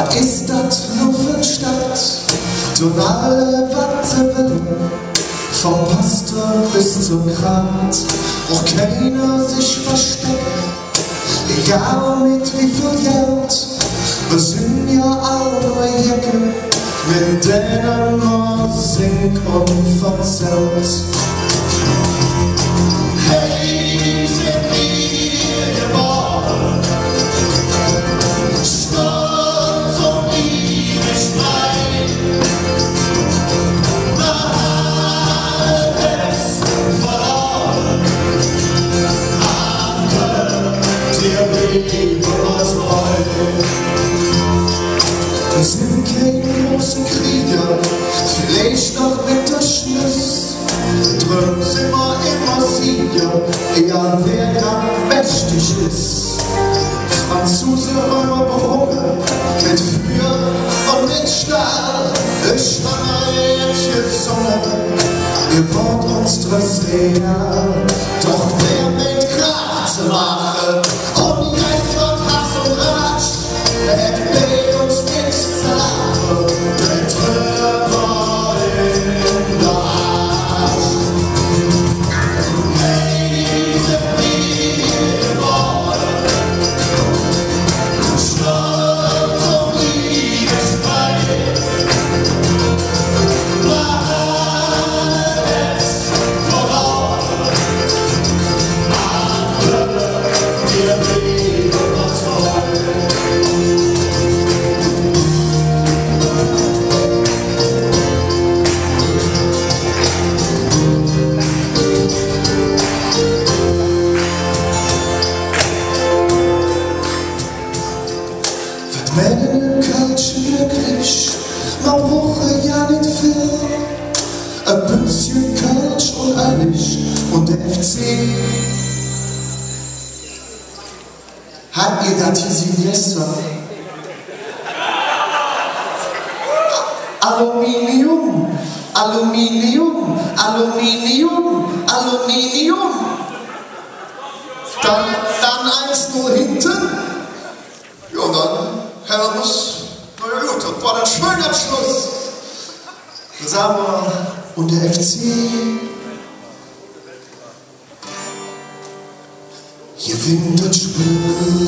Was ist das nur für eine Stadt? Und alle Wattewelle, vom Pastor bis zum Krat, wo keiner sich versteckt, egal mit wie viel Geld. Wir sind ja alle Jäcke, mit denen man singt und verzählt. Hey, sind wir geboren, stolz und liebesfrei. Alles verloren, aber dir lieben uns heute. Wir sind keine großen Krieger, vielleicht noch mit der Schluss. Drum sind wir immer Sieger, egal wer da mächtig ist. Franzosen, Römer, Bohrer, mit Feuer und mit Stahl. Ich habe jetzt gesungen, ihr wollt uns das real. Doch wer mit Kraft zu machen und einfach Hass und Ratsch, der hätte bei uns nichts zu lachen, der Trümmer in der Arsch. Hey, sind wir geboren, stolz und liebesfrei. Alles verloren, aber wir lieben uns heute. Wenn Kölschen glücklich, man brauche ja nicht viel. Ein bisschen Kölsch und ehrlich und der FC. Habt ihr das gesehen gestern? Aluminium, Aluminium, Aluminium, Aluminium. Dann 1-0 hinten. Ja, und dann Hermes, naja gut, das war dann schön am Schluss. Da sagen wir, und der FC gewinnt das Spiel.